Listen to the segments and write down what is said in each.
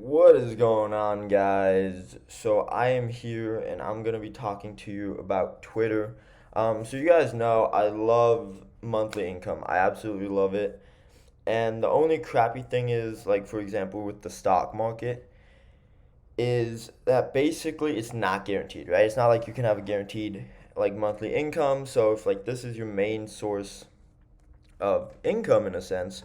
What is going on, guys? So I am here and I'm gonna be talking to you about Twitter. So you guys know I love monthly income. I absolutely love it. And the only crappy thing is, like for example, with the stock market, is that basically it's not guaranteed, right? It's not like you can have a guaranteed like monthly income. So if like this is your main source of income in a sense,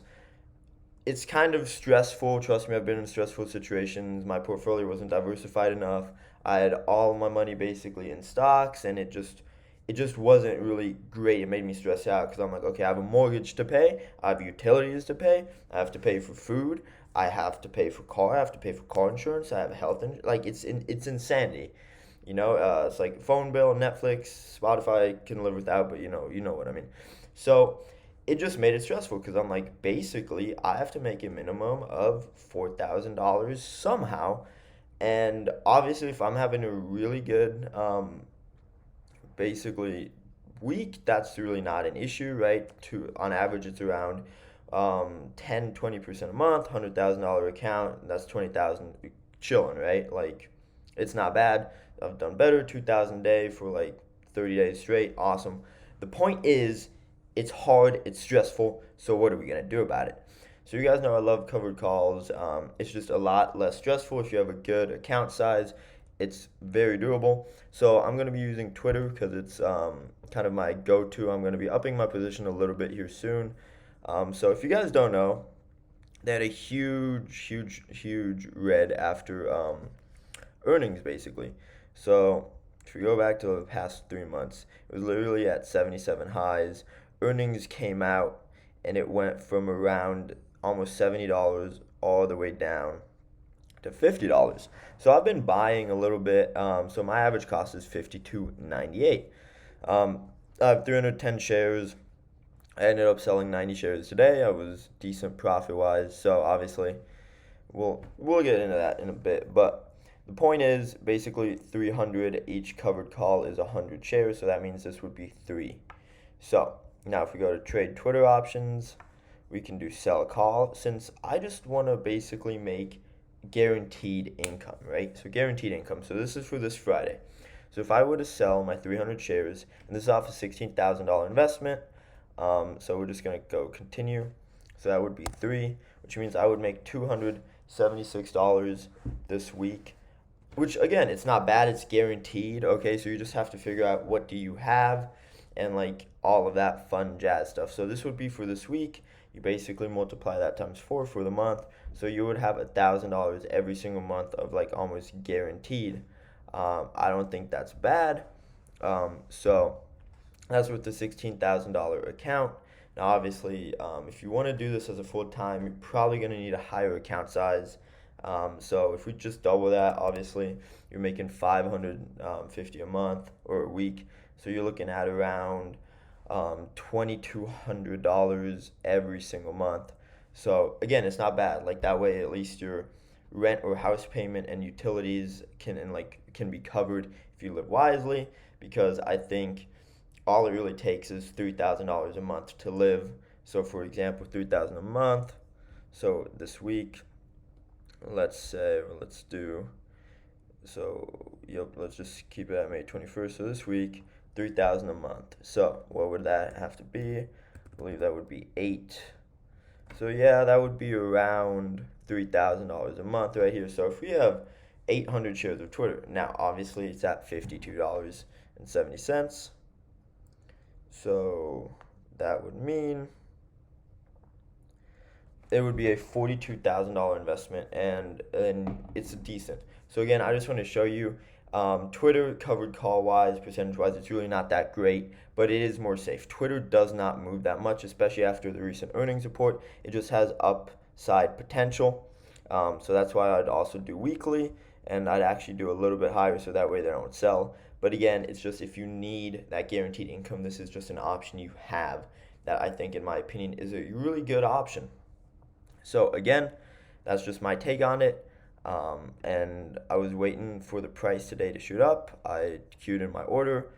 it's kind of stressful. Trust me, I've been in stressful situations. My portfolio wasn't diversified enough. I had all my money basically in stocks, and it just wasn't really great. It made me stress out because I'm like, okay, I have a mortgage to pay, I have utilities to pay, I have to pay for food, I have to pay for car, I have to pay for car insurance, I have health insurance. Like it's insanity. It's like phone bill, Netflix, Spotify I can live without, but you know what I mean. So it just made it stressful because I'm like, basically, I have to make a minimum of $4,000 somehow. And obviously, if I'm having a really good, basically, week, that's really not an issue, right? On average, it's around 10, 20% a month, $100,000 account, and that's 20,000 chilling, right? Like, it's not bad. I've done better, 2,000 a day for like 30 days straight. Awesome. The point is, it's hard, it's stressful, so what are we gonna do about it? So you guys know I love covered calls. It's just a lot less stressful if you have a good account size. It's very doable. So I'm gonna be using Twitter because it's kind of my go-to. I'm gonna be upping my position a little bit here soon. So if you guys don't know, they had a huge, huge, huge red after earnings, basically. So if we go back to the past 3 months, it was literally at 77 highs. Earnings came out and it went from around almost $70 all the way down to $50. So I've been buying a little bit. So my average cost is 52.98. I have 310 shares. I ended up selling 90 shares today. I was decent profit wise. So obviously we'll get into that in a bit. But the point is basically 300 each covered call is 100 shares. So that means this would be three. So now if we go to trade Twitter options, we can do sell call since I just want to basically make guaranteed income, right? So guaranteed income. So this is for this Friday. So if I were to sell my 300 shares, and this is off a $16,000 investment, so we're just gonna go continue. So that would be three, which means I would make $276 this week. Which again, it's not bad. It's guaranteed. Okay, so you just have to figure out what do you have, and like all of that fun jazz stuff. So this would be for this week. You basically multiply that times four for the month. So you would have $1,000 every single month of like almost guaranteed. I don't think that's bad. So that's with the $16,000 account. Now, obviously, if you want to do this as a full time, you're probably going to need a higher account size. So if we just double that, obviously, you're making 550 a month or a week. So you're looking at around $2,200 every single month. So again, it's not bad. Like that way, at least your rent or house payment and utilities can be covered if you live wisely. Because I think all it really takes is $3,000 a month to live. So for example, 3,000 a month. So this week, let's do let's just keep it at May 21st. So this week, 3,000 a month. So what would that have to be? I believe that would be eight. So yeah, that would be around $3,000 a month right here. So if we have 800 shares of Twitter, now obviously it's at $52.70. So that would mean it would be a $42,000 investment, and it's decent. So again, I just want to show you Twitter covered call wise, percentage wise, it's really not that great, but it is more safe. Twitter does not move that much, especially after the recent earnings report. It just has upside potential. So that's why I'd also do weekly, and I'd actually do a little bit higher so that way they don't sell. But again, it's just if you need that guaranteed income, this is just an option you have that I think, in my opinion, is a really good option. So again, that's just my take on it. And I was waiting for the price today to shoot up. I queued in my order,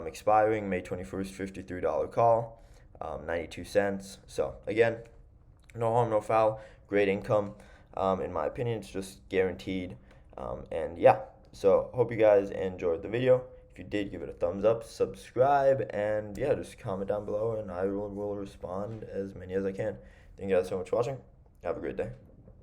expiring May 21st, $53 call, 92 cents. So again, no harm, no foul, great income. In my opinion, it's just guaranteed. And yeah, so hope you guys enjoyed the video. If you did, give it a thumbs up, subscribe, and yeah, just comment down below, and I will respond as many as I can. Thank you guys so much for watching. Have a great day.